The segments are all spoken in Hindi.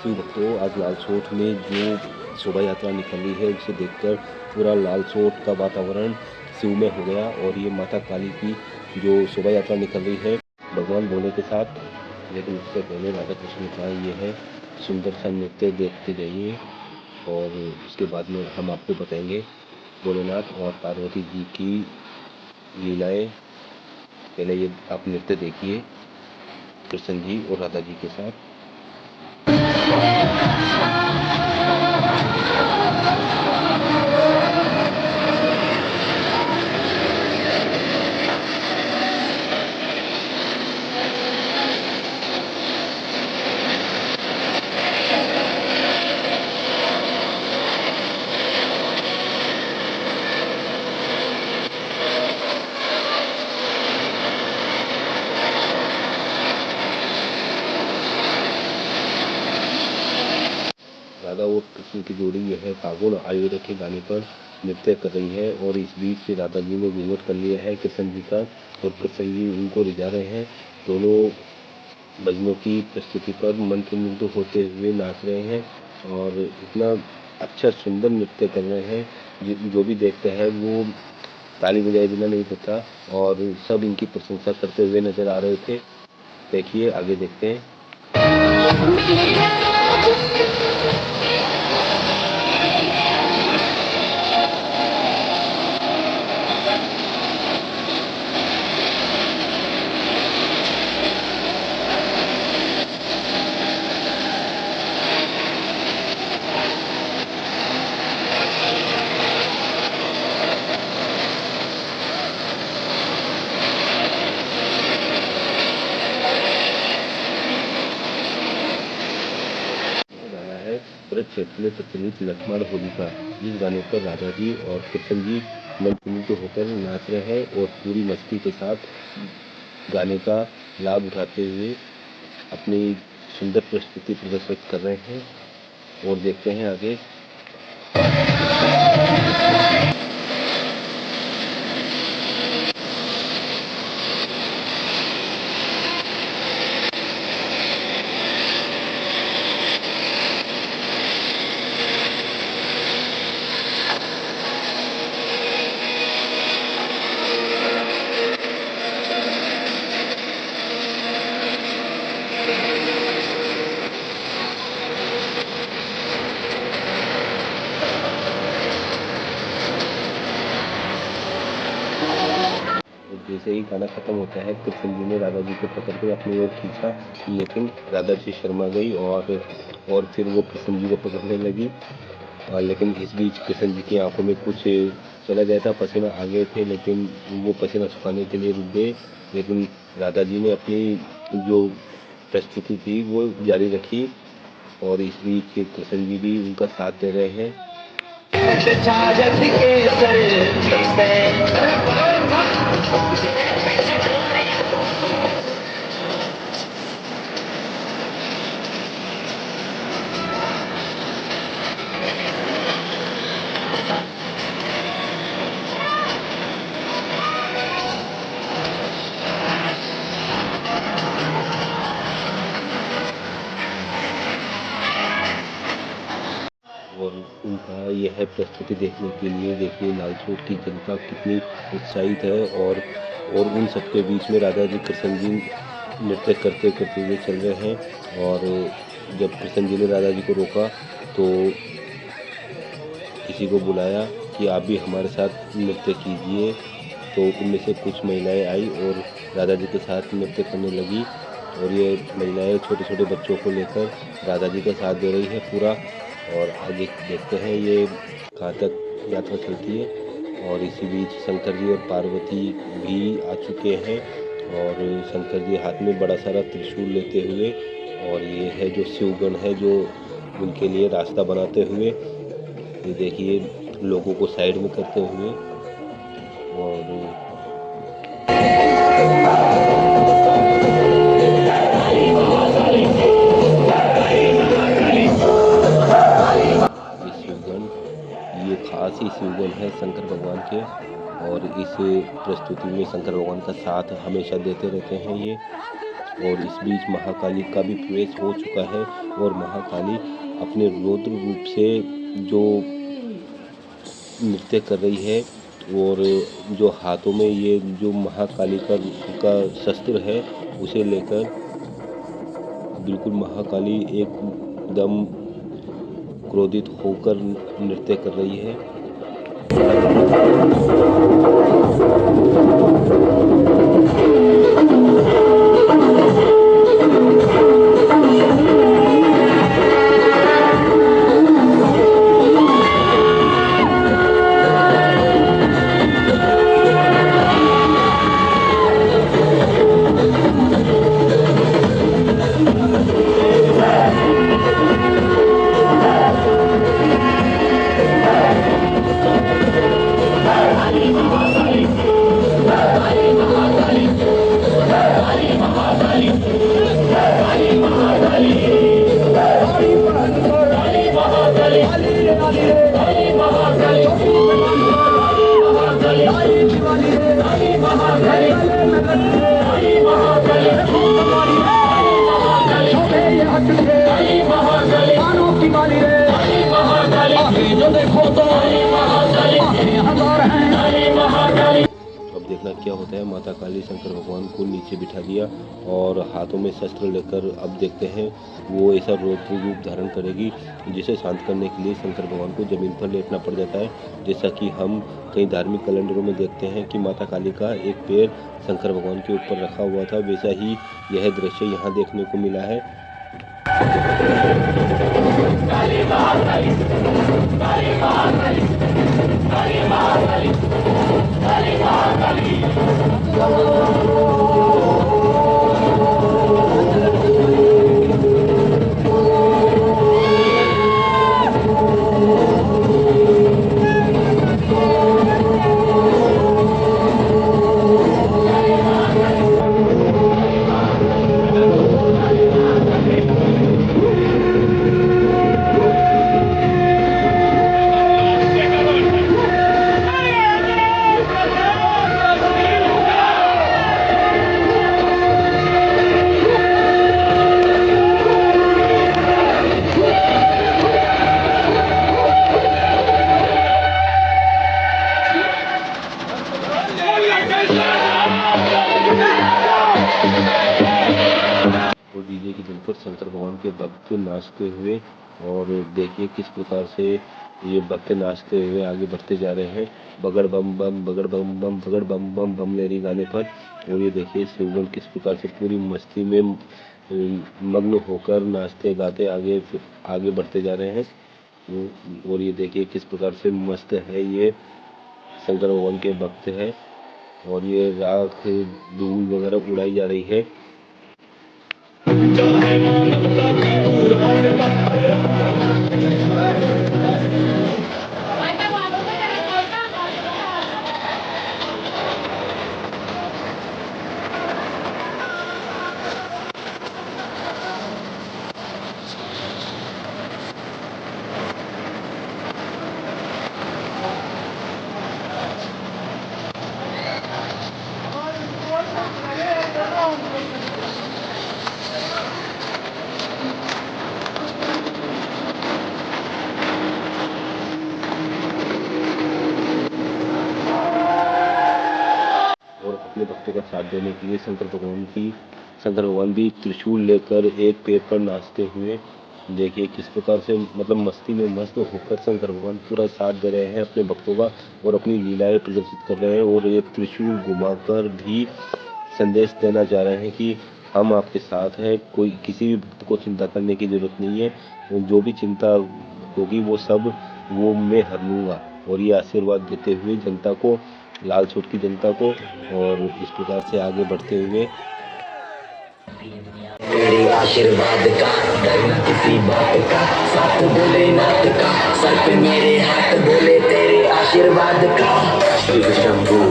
शिव भक्तों, आज लालसोट में जो शोभा यात्रा निकल रही है उसे देखकर पूरा लालसोट का वातावरण शिवमय हो गया। और ये माता काली की जो शोभा यात्रा निकल रही है भगवान भोले के साथ, लेकिन उससे पहले राधा कृष्ण का ये है सुंदर सा नृत्य देखते जाइए और उसके बाद में हम आपको बताएंगे भोलेनाथ और पार्वती जी की लीलाएं। पहले ये आप नृत्य देखिए कृष्ण जी और राधा जी के साथ। राधा और कृष्ण की जोड़ी यह फागुन आयुर्वेद के गाने पर नृत्य कर रही है और इस बीच से राधा जी ने घूंघट कर लिया है कृष्ण जी का और कृष्ण जी उनको रिझा रहे हैं। दोनों भजनों की प्रस्तुति पर मंत्रमुग्ध होते हुए नाच रहे हैं और इतना अच्छा सुंदर नृत्य कर रहे हैं जो भी देखते हैं वो ताली बजाए बिना नहीं देता और सब इनकी प्रशंसा करते हुए नजर आ रहे थे। देखिए आगे देखते हैं। ब्रज क्षेत्र में प्रचलित लक्ष्मण होलिका, इस गाने पर राधा जी और कृष्ण जी मंत्रमुग्ध होकर नाच रहे हैं और पूरी मस्ती के साथ गाने का लाभ उठाते हुए अपनी सुंदर प्रस्तुति प्रदर्शित कर रहे हैं और देखते हैं आगे। जैसे ही गाना खत्म होता है कृष्ण जी ने राधा जी को पकड़ के अपनी ओर खींचा, लेकिन राधा जी शर्मा गई और फिर वो कृष्ण जी को पकड़ने लगी। लेकिन इस बीच कृष्ण जी की आंखों में कुछ चला गया था, पसीना आ गए थे, लेकिन वो पसीना सुखाने के लिए रुक गए। लेकिन राधा जी ने अपनी जो प्रस्तुति थी वो जारी रखी और इस बीच कृष्ण जी भी उनका साथ दे रहे हैं। और उनका यह प्रस्तुति देखने के लिए देखिए लालसोट की जनता कितनी उत्साहित है और उन सबके बीच में राधा जी कृष्ण जी नृत्य करते करते हुए चल रहे हैं। और जब कृष्ण जी ने राधा जी को रोका तो किसी को बुलाया कि आप भी हमारे साथ नृत्य कीजिए, तो उनमें से कुछ महिलाएं आई और राधा जी के साथ नृत्य करने लगी और ये महिलाएं छोटे छोटे बच्चों को लेकर राधा जी का साथ दे रही है पूरा। और आगे देखते हैं ये कहाँ तक यात्रा चलती है। और इसी बीच शंकर जी और पार्वती भी आ चुके हैं और शंकर जी हाथ में बड़ा सारा त्रिशूल लेते हुए, और ये है जो शिवगण है जो उनके लिए रास्ता बनाते हुए, ये देखिए लोगों को साइड में करते हुए। और शिवगण, ये खास ही शिवगण है शंकर भगवान के और इस प्रस्तुति में शंकर भगवान का साथ हमेशा देते रहते हैं ये। और इस बीच महाकाली का भी प्रवेश हो चुका है और महाकाली अपने रौद्र रूप से जो नृत्य कर रही है और जो हाथों में ये जो महाकाली का शस्त्र है उसे लेकर बिल्कुल महाकाली एकदम क्रोधित होकर नृत्य कर रही है। अब देखना क्या होता है। माता काली शंकर भगवान को नीचे बिठा दिया और हाथों में शस्त्र लेकर अब देखते हैं वो ऐसा रौद्र रूप धारण करेगी जिसे शांत करने के लिए शंकर भगवान को जमीन पर लेटना पड़ जाता है। जैसा कि हम कई धार्मिक कैलेंडरों में देखते हैं कि माता काली का एक पैर शंकर भगवान के ऊपर रखा हुआ था, वैसा ही यह दृश्य यहाँ देखने को मिला है। काली महाकाली, काली महाकाली, काली महाकाली, काली महाकाली। और डीजे की धुन पर शंकर भगवान के भक्त नाचते हुए, और देखिए किस प्रकार से ये भक्त नाचते हुए आगे बढ़ते जा रहे हैं। बगड़ बम बम बगड़ बम बम बगड़ बम बम बम लेरी गाने पर। और ये देखिए शिवगण किस प्रकार से पूरी मस्ती में मग्न होकर नाचते गाते आगे बढ़ते जा रहे हैं। और ये देखिए किस प्रकार से मस्त है ये शंकर भगवान के भक्त हैं। और ये राख धूल वगैरह उड़ाई जा रही है। अपने भक्तों का साथ देने के लिए शंकर भगवान भी त्रिशूल लेकर एक पैर पर नाचते हुए, देखिए किस प्रकार से मतलब मस्ती में मस्त होकर शंकर भगवान पूरा साथ दे रहे हैं अपने भक्तों का और अपनी लीलाएं प्रदर्शित कर रहे हैं। और ये त्रिशूल घुमाकर भी संदेश देना चाह रहे हैं कि हम आपके साथ हैं, कोई किसी भी भक्त को चिंता करने की जरूरत नहीं है, जो भी चिंता होगी वो मैं हर लूँगा। और ये आशीर्वाद देते हुए जनता को, लाल छोट की जनता को, और इस प्रकार से आगे बढ़ते हुए मेरे आशीर्वाद का डरना किसी बात का, साथ बोले नाथ का, सर पे मेरे हाथ बोले तेरे आशीर्वाद का। शिव शंभू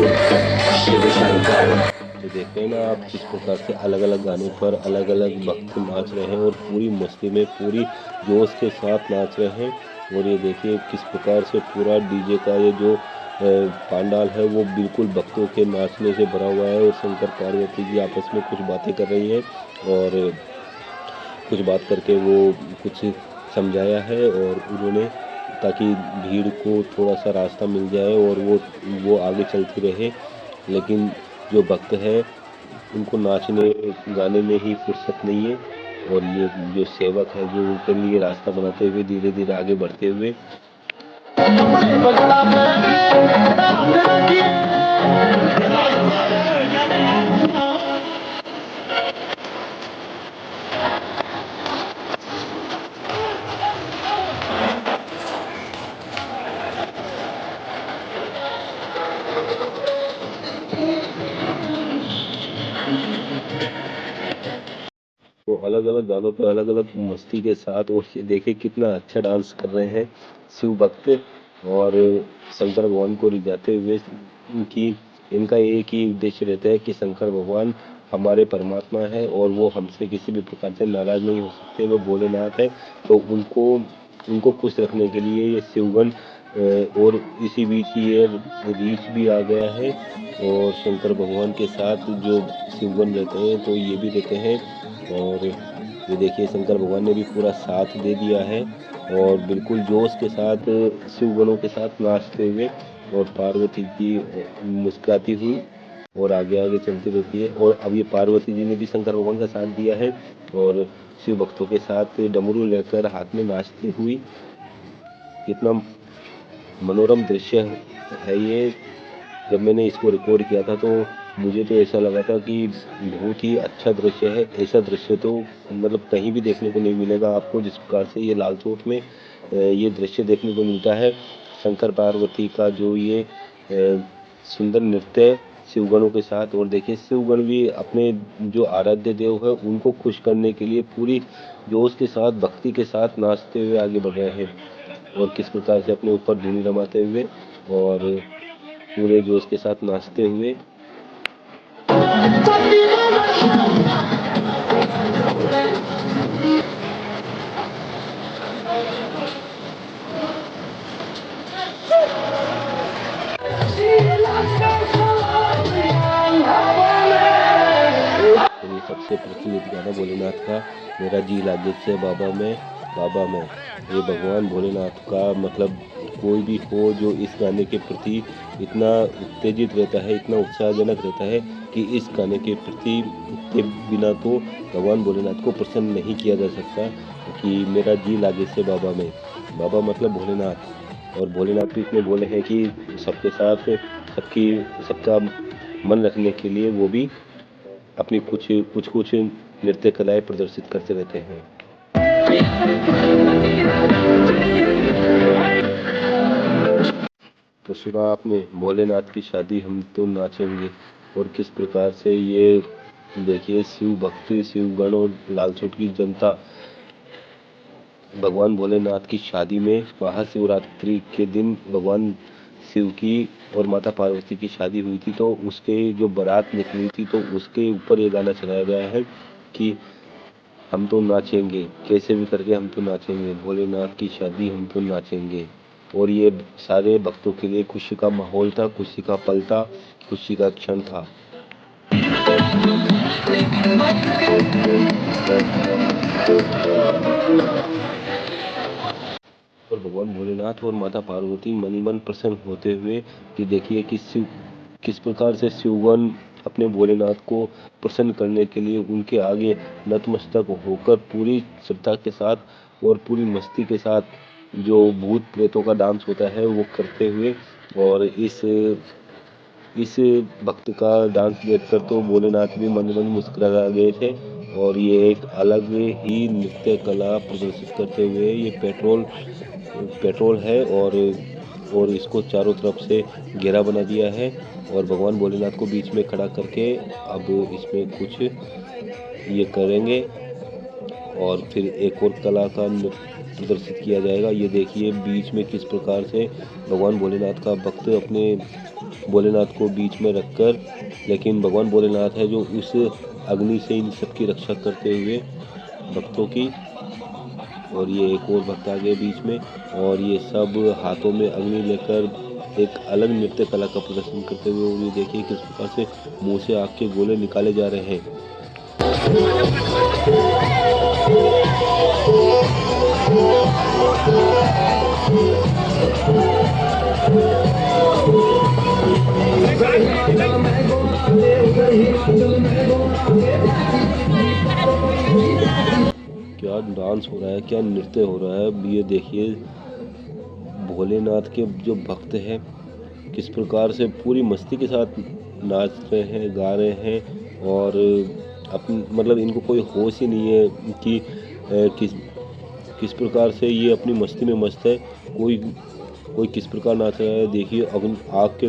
शिव शंकर। तो देखते हैं ना आप किस प्रकार से अलग अलग गानों पर अलग अलग भक्त नाच रहे हैं और पूरी मस्ती में पूरी जोश के साथ नाच रहे हैं। और ये देखिए किस प्रकार से पूरा डीजे का ये जो पांडाल है वो बिल्कुल भक्तों के नाचने से भरा हुआ है और शंकर पार्वती जी आपस में कुछ बातें कर रही हैं और कुछ बात करके वो कुछ समझाया है और उन्होंने ताकि भीड़ को थोड़ा सा रास्ता मिल जाए और वो आगे चलती रहे। लेकिन जो भक्त है उनको नाचने गाने में ही फुर्सत नहीं है और ये जो सेवक है जो उनके लिए रास्ता बनाते हुए धीरे धीरे आगे बढ़ते हुए वो अलग अलग गानों पे अलग अलग मस्ती के साथ और ये देखिए कितना अच्छा डांस कर रहे हैं शिव भक्त और शंकर भगवान को रिझाते हुए कि इनका एक ही उद्देश्य रहता है कि शंकर भगवान हमारे परमात्मा है और वो हमसे किसी भी प्रकार से नाराज नहीं हो सकते। वो भोलेनाथ है तो उनको खुश रखने के लिए ये शिवगण और इसी बीच ये रीछ भी आ गया है और शंकर भगवान के साथ जो शिवगण रहते हैं तो ये भी रहते हैं और ये देखिए शंकर भगवान ने भी पूरा साथ दे दिया है और बिल्कुल जोश के साथ शिवगणों के साथ नाचते हुए और पार्वती जी मुस्कुराती हुई और आगे आगे चलती रहती है और अब ये पार्वती जी ने भी शंकर भगवान का साथ दिया है और शिव भक्तों के साथ डमरू लेकर हाथ में नाचती हुई कितना मनोरम दृश्य है ये। जब मैंने इसको रिकॉर्ड किया था तो मुझे तो ऐसा लगा था कि बहुत ही अच्छा दृश्य है। ऐसा दृश्य तो मतलब कहीं भी देखने को नहीं मिलेगा आपको जिस प्रकार से ये लाल चौक में ये दृश्य देखने को मिलता है। शंकर पार्वती का जो ये सुंदर नृत्य शिवगणों के साथ और देखिए शिवगण भी अपने जो आराध्य देव है उनको खुश करने के लिए पूरी जोश के साथ भक्ति के साथ नाचते हुए आगे बढ़ रहे हैं और किस प्रकार से अपने ऊपर धूनी रमाते हुए और पूरे जोश के साथ नाचते हुए तो ये सबसे प्रचलित गाना भोलेनाथ का मेरा जी लागे से बाबा में ये भगवान भोलेनाथ का मतलब कोई भी हो जो इस गाने के प्रति इतना उत्तेजित रहता है इतना उत्साहजनक रहता है कि इस गाने के प्रति के बिना तो भगवान भोलेनाथ को प्रसन्न नहीं किया जा सकता कि मेरा जी लागे से बाबा मतलब भोलेनाथ और भोलेनाथ भी इतने बोले हैं कि सबके साथ सबका मन रखने के लिए वो भी अपनी कुछ नृत्य कलाएं प्रदर्शित करते रहते हैं। तो सुना आपने भोलेनाथ की शादी हम तो नाचेंगे और किस प्रकार से ये देखिए शिव भक्ति शिवगण और लालचोट की जनता भगवान भोलेनाथ की शादी में महाशिवरात्रि के दिन भगवान शिव की और माता पार्वती की शादी हुई थी तो उसके जो बारात निकली थी तो उसके ऊपर ये गाना चलाया गया है कि हम तो नाचेंगे कैसे भी करके हम तो नाचेंगे भोलेनाथ की शादी हम तो नाचेंगे और ये सारे भक्तों के लिए खुशी का माहौल था खुशी का पल था खुशी का क्षण था। और भगवान भोलेनाथ और माता पार्वती मन ही मन प्रसन्न होते हुए कि देखिए कि शिव किस प्रकार से शिवगण अपने भोलेनाथ को प्रसन्न करने के लिए उनके आगे नतमस्तक होकर पूरी श्रद्धा के साथ और पूरी मस्ती के साथ जो भूत प्रेतों का डांस होता है वो करते हुए और इस भक्त का डांस देखकर तो भोलेनाथ भी मन मन मुस्कुरा गए थे और ये एक अलग ही नृत्य कला प्रदर्शित करते हुए ये पेट्रोल है और इसको चारों तरफ से घेरा बना दिया है और भगवान भोलेनाथ को बीच में खड़ा करके अब इसमें कुछ ये करेंगे और फिर एक और कला का प्रदर्शित किया जाएगा। ये देखिए बीच में किस प्रकार से भगवान भोलेनाथ का भक्त अपने भोलेनाथ को बीच में रखकर लेकिन भगवान भोलेनाथ है जो उस अग्नि से इन सबकी रक्षा करते हुए भक्तों की और ये एक और भक्त आ गए बीच में और ये सब हाथों में अग्नि लेकर एक अलग नृत्य कला का प्रदर्शन करते हुए। और ये देखिए किस प्रकार से मुंह से आग के गोले निकाले जा रहे हैं। क्या डांस हो रहा है, क्या नृत्य हो रहा है। ये देखिए भोलेनाथ के जो भक्त हैं किस प्रकार से पूरी मस्ती के साथ नाच रहे हैं, गा रहे हैं। और अपन मतलब इनको कोई होश ही नहीं है कि किस किस प्रकार से ये अपनी मस्ती में मस्त है। कोई कोई किस प्रकार नाच रहा है। देखिए अब आग के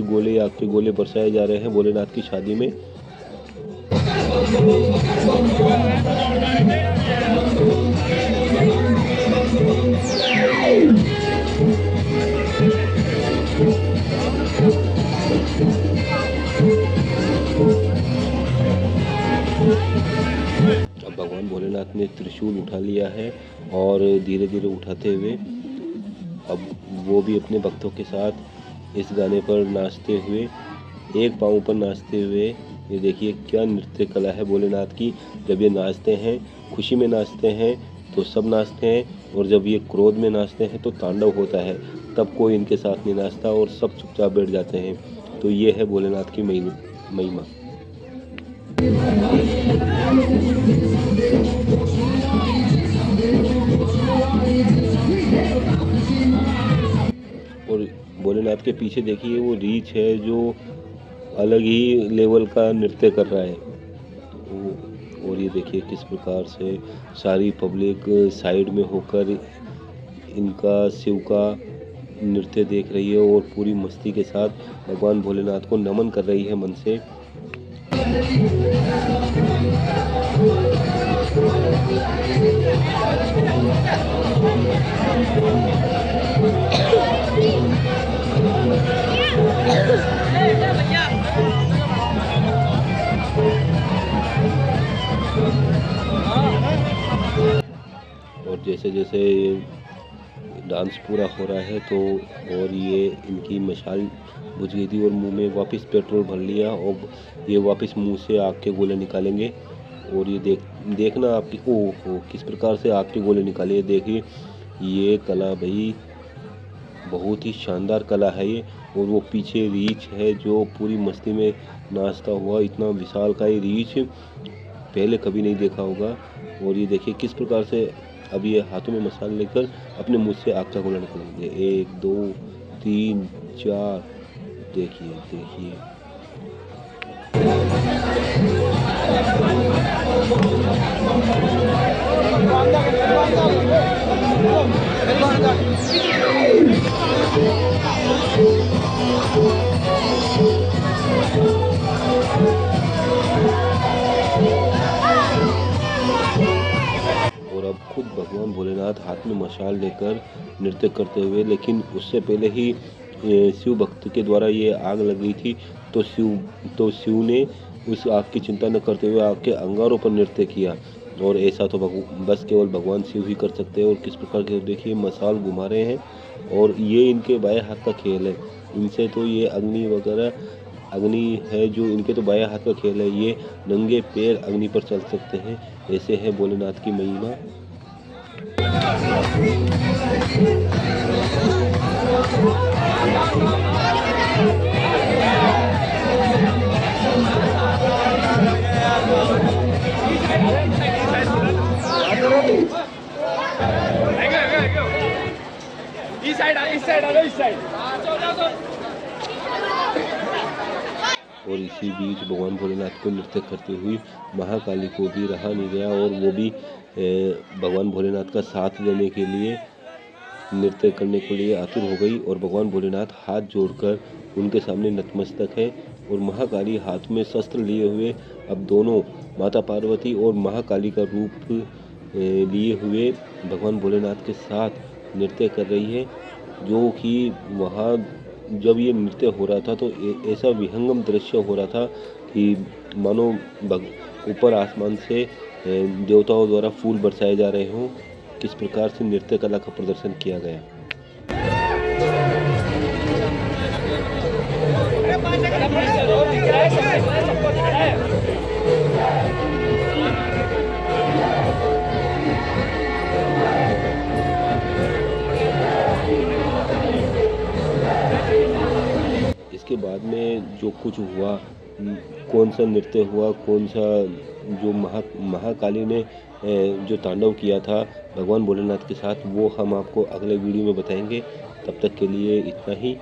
गोले बरसाए जा रहे हैं भोलेनाथ की शादी में। अब भगवान भोलेनाथ ने त्रिशूल उठा लिया है और धीरे धीरे उठाते हुए अब वो भी अपने भक्तों के साथ इस गाने पर नाचते हुए, एक पाँव पर नाचते हुए। ये देखिए क्या नृत्य कला है भोलेनाथ की। जब ये नाचते हैं, खुशी में नाचते हैं तो सब नाचते हैं, और जब ये क्रोध में नाचते हैं तो तांडव होता है, तब कोई इनके साथ नहीं नाचता और सब चुपचाप बैठ जाते हैं। तो ये है भोलेनाथ की महिमा। और भोलेनाथ के पीछे देखिए वो रीछ है जो अलग ही लेवल का नृत्य कर रहा है। और ये देखिए किस प्रकार से सारी पब्लिक साइड में होकर इनका शिव का नृत्य देख रही है और पूरी मस्ती के साथ भगवान भोलेनाथ को नमन कर रही है मन से। और जैसे जैसे डांस पूरा हो रहा है तो और ये इनकी मशाल बुझ गई थी और मुंह में वापस पेट्रोल भर लिया और ये वापस मुंह से आग के गोले निकालेंगे। और ये देखना आपकी ओहो किस प्रकार से आग के गोले निकाले। देखिए ये कला भाई बहुत ही शानदार कला है ये। और वो पीछे रीछ है जो पूरी मस्ती में नाचता हुआ, इतना विशाल का ये रीछ पहले कभी नहीं देखा होगा। और ये देखिए किस प्रकार से अब ये हाथों में मसाला लेकर अपने मुंह से आग का गोला निकालेंगे। 1 2 3 4 देखिए देखिए। और अब खुद भगवान भोलेनाथ हाथ में मशाल लेकर नृत्य करते हुए, लेकिन उससे पहले ही शिव भक्त के द्वारा ये आग लग गई थी। तो शिव ने उस आग की चिंता न करते हुए आग के अंगारों पर नृत्य किया। और ऐसा तो बस केवल भगवान शिव ही कर सकते हैं। और किस प्रकार के देखिए मशाल घुमा रहे हैं और ये इनके बाएं हाथ का खेल है। इनसे तो ये अग्नि है जो इनके तो बाएं हाथ का खेल है। ये नंगे पैर अग्नि पर चल सकते हैं। ऐसे है भोलेनाथ की महिमा। और इसी बीच भगवान भोलेनाथ को नृत्य करते हुए महाकाली को भी रहा नहीं गया और वो भी भगवान भोलेनाथ का साथ देने के लिए नृत्य करने के लिए आतुर हो गई। और भगवान भोलेनाथ हाथ जोड़कर उनके सामने नतमस्तक है और महाकाली हाथ में शस्त्र लिए हुए अब दोनों माता पार्वती और महाकाली का रूप लिए हुए भगवान भोलेनाथ के साथ नृत्य कर रही है। जो कि वहाँ जब ये नृत्य हो रहा था तो ऐसा विहंगम दृश्य हो रहा था कि मानो ऊपर आसमान से देवताओं द्वारा फूल बरसाए जा रहे हों। किस प्रकार से नृत्य कला का प्रदर्शन किया गया। बाद में जो कुछ हुआ, कौन सा नृत्य हुआ, कौन सा जो महाकाली ने जो तांडव किया था भगवान भोलेनाथ के साथ, वो हम आपको अगले वीडियो में बताएंगे। तब तक के लिए इतना ही।